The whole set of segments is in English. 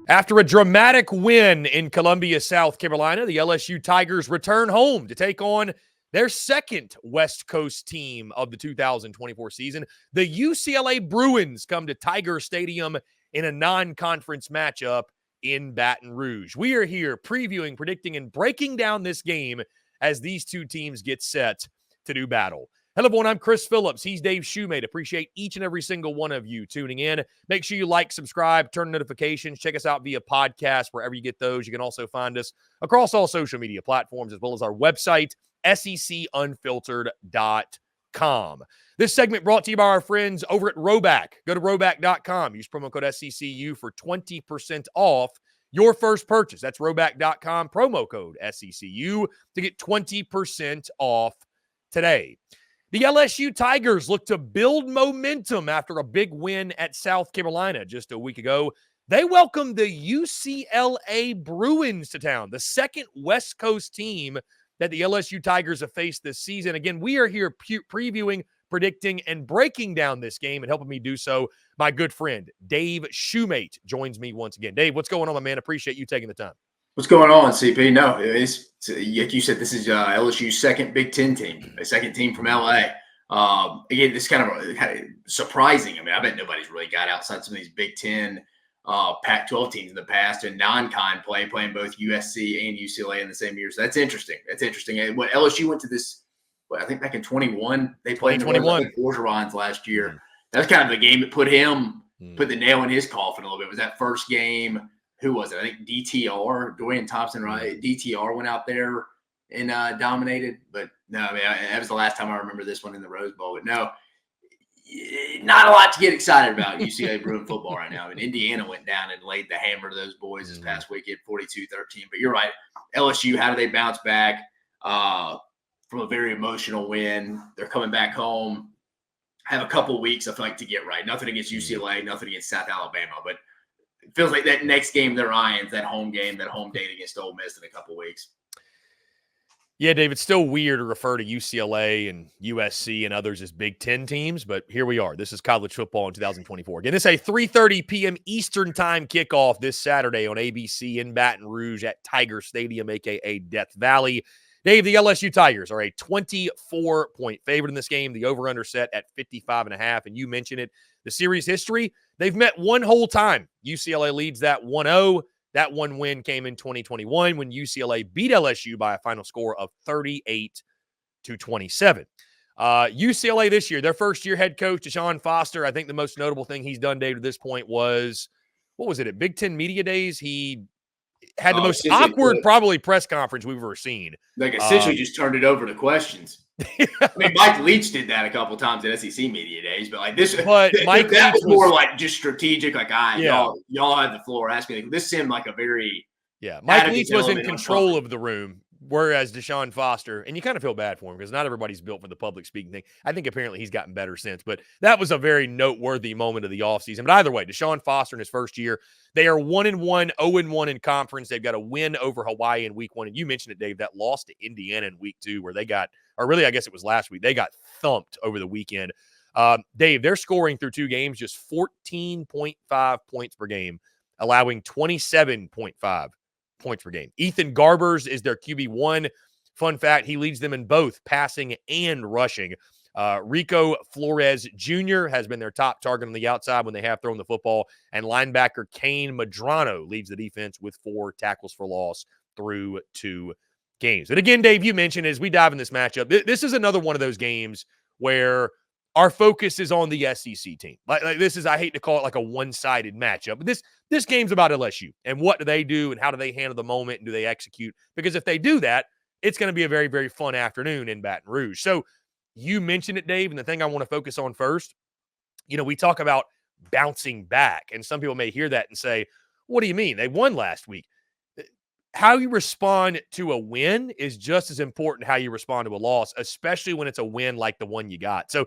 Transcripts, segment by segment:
After a dramatic win in Columbia, South Carolina, the LSU Tigers return home to take on their second West Coast team of the 2024 season. The UCLA Bruins come to Tiger Stadium in a non-conference matchup in Baton Rouge. We are here previewing, predicting, and breaking down this game as these two teams get set to do battle. Hello, everyone. I'm Chris Phillips. He's Dave Shumate. Appreciate each and every single one of you tuning in. Make sure you like, subscribe, turn notifications. Check us out via podcast, wherever you get those. You can also find us across all social media platforms, as well as our website, SECUnfiltered.com. This segment brought to you by our friends over at RHOBACK. Go to RHOBACK.com. Use promo code SECU for 20% off your first purchase. That's RHOBACK.com, promo code SECU to get 20% off today. The LSU Tigers look to build momentum after a big win at South Carolina just a week ago. They welcomed the UCLA Bruins to town, the second West Coast team that the LSU Tigers have faced this season. Again, we are here previewing, predicting, and breaking down this game, and helping me do so, my good friend, Dave Shumate, joins me once again. Dave, what's going on, my man? Appreciate you taking the time. What's going on, CP? No, it's like you said, this is LSU's second Big Ten team, a second team from LA. Again, this kind of surprising. I mean, I bet nobody's really got outside some of these Big Ten, Pac-12 teams in the past and non-con playing both USC and UCLA in the same year. So that's interesting. That's interesting. And what LSU went to this, I think back in 21, they played 21 Orgeron's last year. That was kind of the game that put the nail in his coffin a little bit. It was that first game. Who was it? I think DTR, Dorian Thompson, right? DTR went out there and dominated. But no, I mean, that was the last time I remember this one in the Rose Bowl. But no, not a lot to get excited about UCLA Bruin football right now. I mean, Indiana went down and laid the hammer to those boys this past weekend, 42-13. But you're right. LSU, how do they bounce back from a very emotional win? They're coming back home. Have a couple weeks, I feel like, to get right. Nothing against UCLA, nothing against South Alabama, but it feels like that next game they're eyeing, that home game, that home date against Ole Miss in a couple weeks. Yeah, Dave, it's still weird to refer to UCLA and USC and others as Big Ten teams, but here we are. This is college football in 2024. Again, it's a 3:30 p.m. Eastern time kickoff this Saturday on ABC in Baton Rouge at Tiger Stadium, a.k.a. Death Valley. Dave, the LSU Tigers are a 24-point favorite in this game. The over-under set at 55.5, and you mentioned it. The series history, they've met one whole time. UCLA leads that 1-0. That one win came in 2021 when UCLA beat LSU by a final score of 38-27. UCLA this year, their first-year head coach, Deshaun Foster, I think the most notable thing he's done, Dave, to this point was, what was it, at Big Ten Media Days? He had the most awkward, probably, press conference we've ever seen. Like, essentially just turned it over to questions. I mean, Mike Leach did that a couple times at SEC Media Days, but like this, Mike that Leach was more like just strategic. Like, yeah. y'all had the floor. Ask me. Like, this seemed like a very Mike Leach was in control of the room, whereas Deshaun Foster, and you kind of feel bad for him because not everybody's built for the public speaking thing. I think apparently he's gotten better since, but that was a very noteworthy moment of the offseason. But either way, Deshaun Foster in his first year, they are 1-1, 0-1 in conference. They've got a win over Hawaii in week 1. And you mentioned it, Dave, that loss to Indiana in week 2 where they got, or really I guess it was last week, they got thumped over the weekend. Dave, they're scoring through 2 games just 14.5 points per game, allowing 27.5 points per game. Ethan Garbers is their QB1. Fun fact, he leads them in both passing and rushing. Rico Flores Jr. has been their top target on the outside when they have thrown the football, and linebacker Kane Madrano leads the defense with 4 tackles for loss through 2 games. And again, Dave, you mentioned as we dive in this matchup, this is another one of those games where our focus is on the SEC team. Like this is, I hate to call it like a one-sided matchup, but this game's about LSU and what do they do and how do they handle the moment and do they execute? Because if they do that, it's going to be a very, very fun afternoon in Baton Rouge. So you mentioned it, Dave, and the thing I want to focus on first, we talk about bouncing back, and some people may hear that and say, what do you mean? They won last week. How you respond to a win is just as important how you respond to a loss, especially when it's a win like the one you got. So,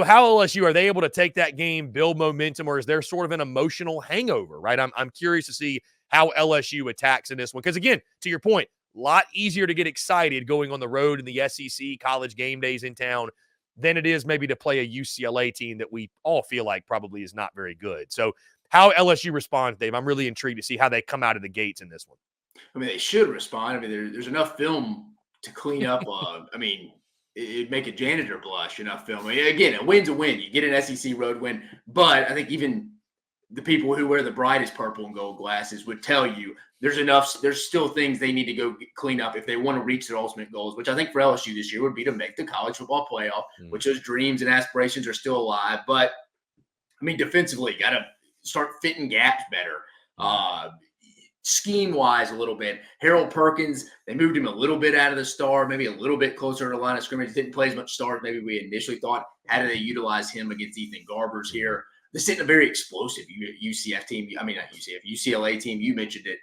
how LSU, are they able to take that game, build momentum, or is there sort of an emotional hangover, right? I'm curious to see how LSU attacks in this one. Because, again, to your point, a lot easier to get excited going on the road in the SEC college game days in town than it is maybe to play a UCLA team that we all feel like probably is not very good. So how LSU responds, Dave. I'm really intrigued to see how they come out of the gates in this one. I mean, they should respond. I mean, there's enough film to clean up. I mean, it'd make a janitor blush, enough film. I mean, again, a win's a win. You get an SEC road win. But I think even the people who wear the brightest purple and gold glasses would tell you there's still things they need to go clean up if they want to reach their ultimate goals, which I think for LSU this year would be to make the college football playoff, which those dreams and aspirations are still alive. But, I mean, defensively, got to start fitting gaps better. Scheme-wise a little bit. Harold Perkins, they moved him a little bit out of the star, maybe a little bit closer to the line of scrimmage. Didn't play as much stars maybe we initially thought. How do they utilize him against Ethan Garbers here? This isn't a very explosive UCF team. I mean, not UCF, UCLA team. You mentioned it,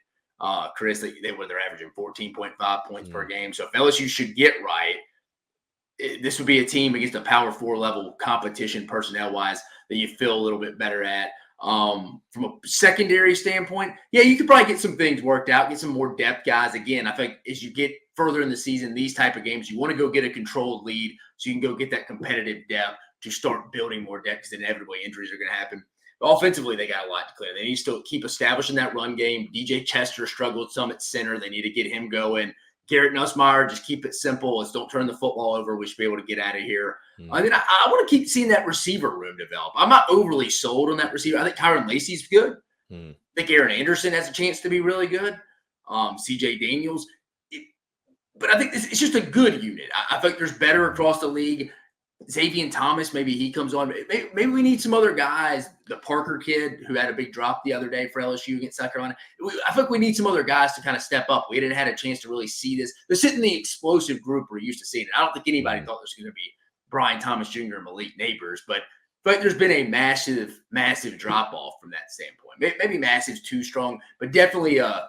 Chris, they're averaging 14.5 points per game. So if LSU should get right, this would be a team against a Power 4 level competition personnel-wise that you feel a little bit better at. From a secondary standpoint, yeah, you could probably get some things worked out, get some more depth guys. Again, I think as you get further in the season, these type of games, you want to go get a controlled lead so you can go get that competitive depth to start building more depth because inevitably injuries are going to happen. But offensively, they got a lot to clear. They need to still keep establishing that run game. DJ Chester struggled some at center. They need to get him going. Garrett Nussmeier, just keep it simple. Let's don't turn the football over. We should be able to get out of here. I mean, I want to keep seeing that receiver room develop. I'm not overly sold on that receiver. I think Tyron Lacey's good. I think Aaron Anderson has a chance to be really good. CJ Daniels. But I think it's just a good unit. I think there's better across the league. Xavier Thomas, maybe he comes on. Maybe we need some other guys. The Parker kid who had a big drop the other day for LSU against South Carolina. I think we need some other guys to kind of step up. We didn't have a chance to really see this. This isn't the explosive group we're used to seeing. I don't think anybody thought this was going to be Brian Thomas Jr. and Malik Neighbors, but there's been a massive, massive drop-off from that standpoint. Maybe massive's too strong, but definitely a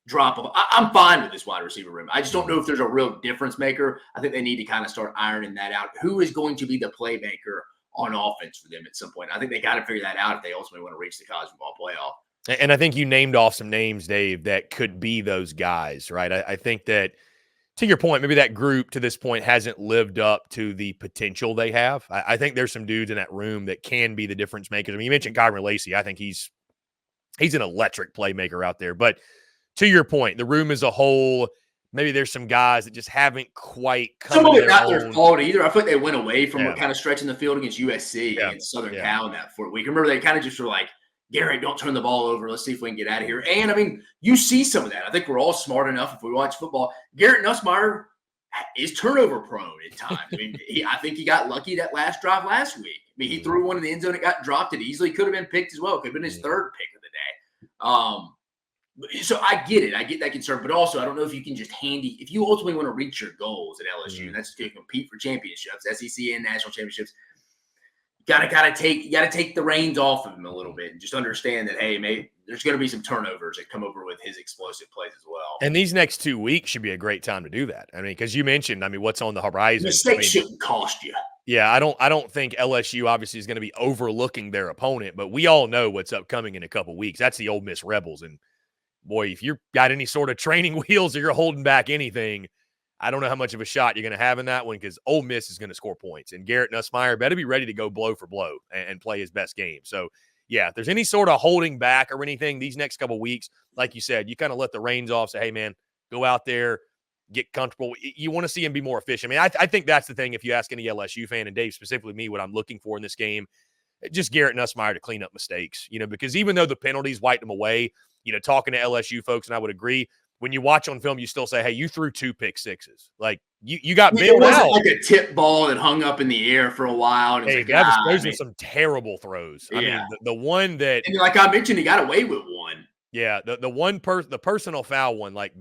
drop-off. I'm fine with this wide receiver room. I just don't know if there's a real difference maker. I think they need to kind of start ironing that out. Who is going to be the playmaker on offense for them at some point? I think they got to figure that out if they ultimately want to reach the college football playoff. And I think you named off some names, Dave, that could be those guys, right? I think that, to your point, maybe that group to this point hasn't lived up to the potential they have. I think there's some dudes in that room that can be the difference makers. I mean, you mentioned Kyron Lacey. I think he's an electric playmaker out there. But to your point, the room as a whole, maybe there's some guys that just haven't quite come Some of to it their not own. their fault either. I feel like they went away from kind of stretching the field against USC and Southern Cal in that 4 week. Remember, they kind of just were like, Garrett, don't turn the ball over. Let's see if we can get out of here. And, I mean, you see some of that. I think we're all smart enough if we watch football. Garrett Nussmeier is turnover prone at times. I mean, I think he got lucky that last drive last week. I mean, he threw one in the end zone. It got dropped. It easily could have been picked as well. It could have been his third pick of the day. So I get it. I get that concern. But also, I don't know if you can just if you ultimately want to reach your goals at LSU, and that's to compete for championships, SEC and national championships, you gotta take the reins off of him a little bit and just understand that, hey, maybe there's going to be some turnovers that come over with his explosive plays as well. And these next 2 weeks should be a great time to do that. I mean, because you mentioned, what's on the horizon. Mistakes shouldn't cost you. Yeah, I don't think LSU obviously is going to be overlooking their opponent, but we all know what's upcoming in a couple weeks. That's the Ole Miss Rebels. And, boy, if you've got any sort of training wheels or you're holding back anything, I don't know how much of a shot you're going to have in that one because Ole Miss is going to score points. And Garrett Nussmeier better be ready to go blow for blow and play his best game. So, yeah, if there's any sort of holding back or anything these next couple weeks, like you said, you kind of let the reins off, say, hey, man, go out there, get comfortable. You want to see him be more efficient. I mean, I think that's the thing if you ask any LSU fan, and Dave, specifically me, what I'm looking for in this game, just Garrett Nussmeier to clean up mistakes, because even though the penalties wiped him away, talking to LSU folks, and I would agree, when you watch on film, you still say, hey, you threw 2 pick sixes. Like, you got bailed out. It wasn't like a tip ball that hung up in the air for a while. And hey, those are some terrible throws. Yeah. I mean, the one that – and like I mentioned, he got away with one. Yeah, the personal foul one, like,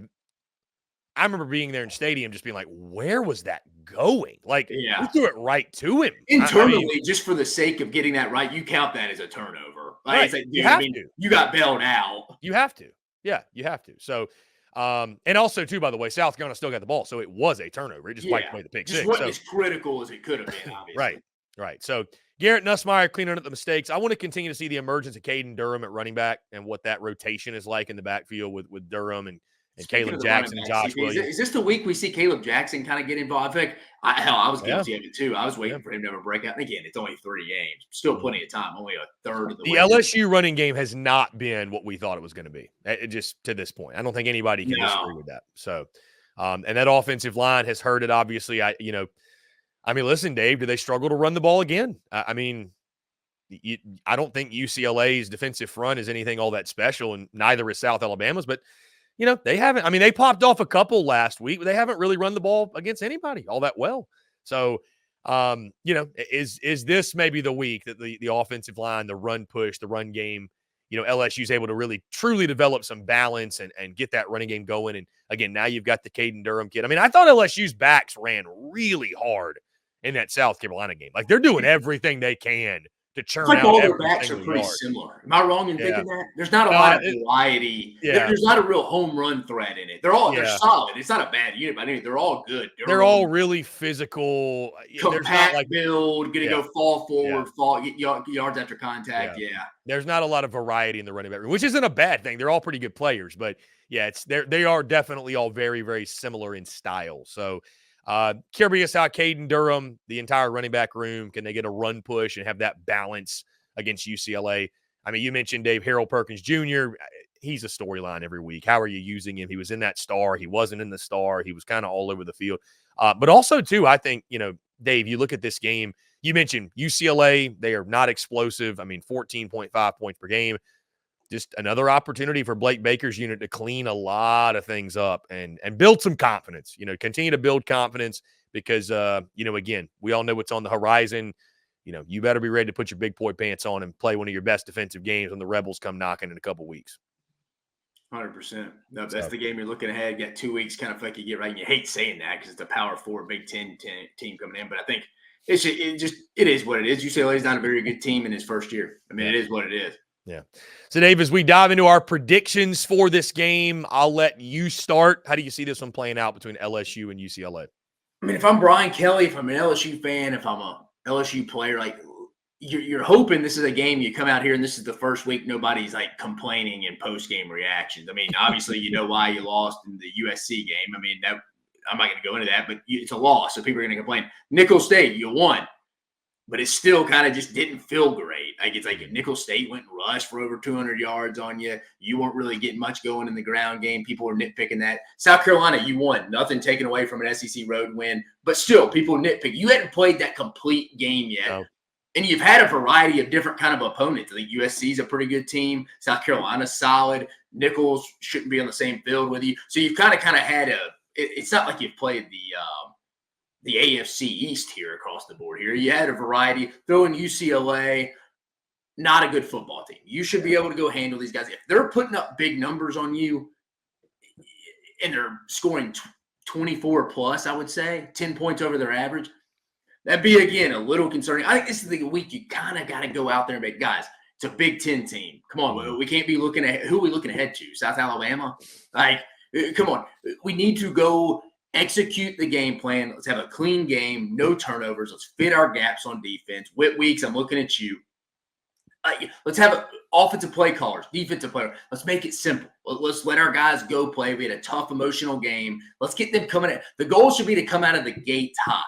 I remember being there in stadium just being like, where was that going? Like, you threw it right to him. Internally, just for the sake of getting that right, you count that as a turnover. Like, right. It's like, you have to. You got bailed out. You have to. Yeah, you have to. So, and also, too, by the way, South Carolina still got the ball, so it was a turnover. It just wiped away the pick six. It wasn't as critical as it could have been, obviously. Right. So, Garrett Nussmeier cleaning up the mistakes. I want to continue to see the emergence of Caden Durham at running back and what that rotation is like in the backfield with Durham and and Speaking Caleb of the Jackson running and backs, Josh Williams. is this the week we see Caleb Jackson kind of get involved? I feel like I was guilty of it too. I was waiting for him to have a breakout. And again, it's only 3 games. Still plenty of time. Only a third of the way. LSU running game has not been what we thought it was going to be, just to this point. I don't think anybody can disagree with that. So, and that offensive line has hurt it, obviously. I mean, listen, Dave, do they struggle to run the ball again? I mean, I don't think UCLA's defensive front is anything all that special, and neither is South Alabama's. But, they haven't – I mean, they popped off a couple last week, but they haven't really run the ball against anybody all that well. So, is this maybe the week that the offensive line, the run push, the run game, LSU's able to really truly develop some balance and get that running game going? And, again, now you've got the Caden Durham kid. I mean, I thought LSU's backs ran really hard in that South Carolina game. Like, they're doing everything they can to churn out all every their backs are pretty yard. similar. Am I wrong in thinking that? There's not a lot of variety. There's not a real home run threat in it. They're solid. It's not a bad unit, but they're all good. They're all really physical. Compact build, gonna go fall forward, get yards after contact. There's not a lot of variety in the running back room, which isn't a bad thing. They're all pretty good players, but they are definitely all very, very similar in style. So curious how Caden Durham, the entire running back room, can they get a run push and have that balance against UCLA? I mean, you mentioned Dave Harold Perkins Jr. He's a storyline every week. How are you using him? He was in that star. He wasn't in the star. He was kind of all over the field. But also, too, I think, Dave, you look at this game, you mentioned UCLA. They are not explosive. I mean, 14.5 points per game. Just another opportunity for Blake Baker's unit to clean a lot of things up and build some confidence, continue to build confidence because, again, we all know what's on the horizon. You better be ready to put your big boy pants on and play one of your best defensive games when the Rebels come knocking in a couple weeks. 100%. No, that's the game you're looking ahead. You got 2 weeks kind of like you get right. And you hate saying that because it's a Power 4 Big Ten team coming in. But I think it is what it is. UCLA is not a very good team in his first year. I mean, it is what it is. Yeah. So, Dave, as we dive into our predictions for this game, I'll let you start. How do you see this one playing out between LSU and UCLA? I mean, if I'm Brian Kelly, if I'm an LSU fan, if I'm a LSU player, like you're hoping this is a game you come out here and this is the first week nobody's like complaining in post-game reactions. I mean, obviously, you know why you lost in the USC game. I mean, I'm not going to go into that, but it's a loss, so people are going to complain. Nicholls State, you won. But it still kind of just didn't feel great. Like it's like if Nicholls State went and rushed for over 200 yards on you, you weren't really getting much going in the ground game. People were nitpicking that. South Carolina, you won. Nothing taken away from an SEC road win. But still, people nitpick. You hadn't played that complete game yet. No. And you've had a variety of different kind of opponents. I think USC is a pretty good team. South Carolina's solid. Nicholls shouldn't be on the same field with you. So you've kind of had it's not like you've played the AFC East here across the board here. You had a variety. Throw in UCLA, not a good football team. You should be able to go handle these guys. If they're putting up big numbers on you and they're scoring 24 plus, I would say, 10 points over their average, that'd be, again, a little concerning. I think this is the week you kind of got to go out there and make, guys, it's a Big Ten team. Come on, we can't be looking at – who are we looking ahead to? South Alabama? Like, come on. We need to go – execute the game plan. Let's have a clean game, no turnovers. Let's fit our gaps on defense. Whit Weeks, I'm looking at you. Let's have offensive play callers, defensive player. Let's make it simple. Let's let our guys go play. We had a tough, emotional game. Let's get them coming in. The goal should be to come out of the gates hot.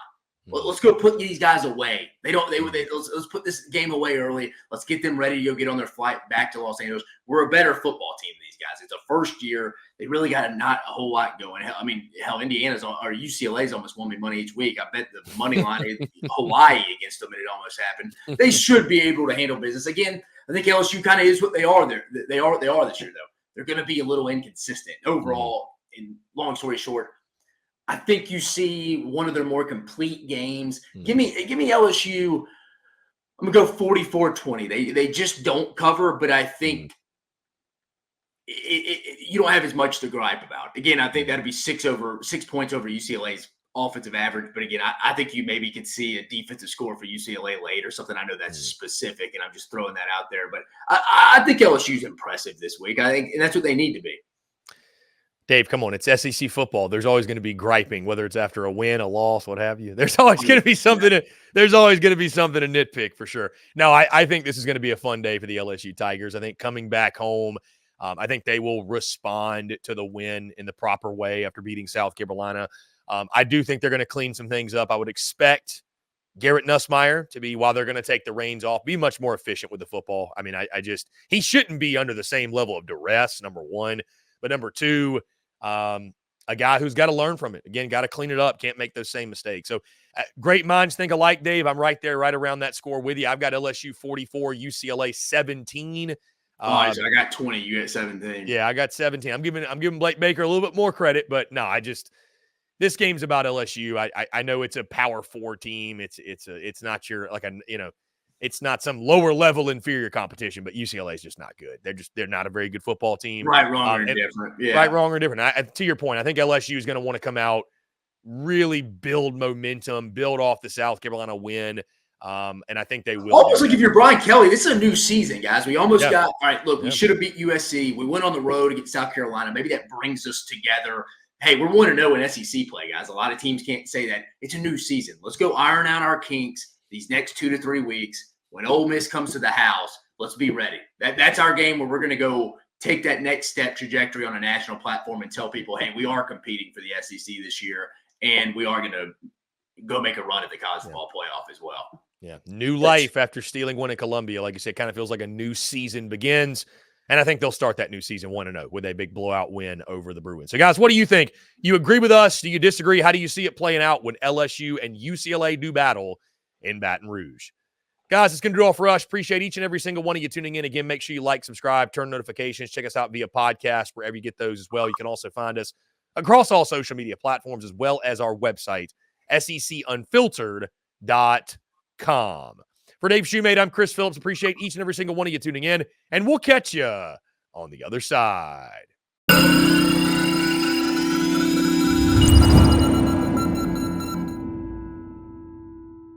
Let's go put these guys away. Let's put this game away early. Let's get them ready to go get on their flight back to Los Angeles. We're a better football team than these guys. It's a first year. They really got not a whole lot going. I mean, Indiana's or UCLA's almost won me money each week. I bet the money line is Hawaii against them, and it almost happened. They should be able to handle business. Again, I think LSU kind of is what they are. They are this year, though. They're going to be a little inconsistent overall. In long story short, I think you see one of their more complete games. Give me LSU. I'm going to go 44-20. They just don't cover, but I think you don't have as much to gripe about. Again, I think that'd be 6 points over UCLA's offensive average. But again, I think you maybe could see a defensive score for UCLA late or something. I know that's specific, and I'm just throwing that out there. But I think LSU's impressive this week. I think, and that's what they need to be. Dave, come on. It's SEC football. There's always going to be griping, whether it's after a win, a loss, what have you. There's always going to be something to nitpick for sure. No, I think this is going to be a fun day for the LSU Tigers. I think coming back home, I think they will respond to the win in the proper way after beating South Carolina. I do think they're going to clean some things up. I would expect Garrett Nussmeier to be, while they're going to take the reins off, be much more efficient with the football. I mean, he shouldn't be under the same level of duress, number one. But number two, a guy who's got to learn from it. Again, got to clean it up. Can't make those same mistakes. So great minds think alike, Dave. I'm right there, right around that score with you. I've got LSU 44, UCLA 17. So I got 20. You got 17. Yeah, I got 17. I'm giving Blake Baker a little bit more credit, but no, this game's about LSU. I know it's a Power 4 team. It's not your it's not some lower level inferior competition, but UCLA is just not good. They're not a very good football team. Right, wrong, or different. Yeah. Right, wrong, or different. To your point, I think LSU is going to want to come out, really build momentum, build off the South Carolina win. And I think they will. Almost like if you're Brian Kelly, this is a new season, guys. We almost got, all right, look, we Yeah. should have beat USC. We went on the road against South Carolina. Maybe that brings us together. Hey, we're 1-0 in SEC play, guys. A lot of teams can't say that. It's a new season. Let's go iron out our kinks these next 2 to 3 weeks. When Ole Miss comes to the house, let's be ready. That's our game where we're going to go take that next step trajectory on a national platform and tell people, hey, we are competing for the SEC this year, and we are going to go make a run at the college football playoff as well. Yeah, new life after stealing one in Columbia. Like you said, kind of feels like a new season begins. And I think they'll start that new season 1-0 with a big blowout win over the Bruins. So, guys, what do you think? You agree with us? Do you disagree? How do you see it playing out when LSU and UCLA do battle in Baton Rouge? Guys, it's going to do all for us. Appreciate each and every single one of you tuning in. Again, make sure you like, subscribe, turn notifications. Check us out via podcast, wherever you get those as well. You can also find us across all social media platforms, as well as our website, secunfiltered.com. For Dave Shumate, I'm Chris Phillips. Appreciate each and every single one of you tuning in, and we'll catch you on the other side.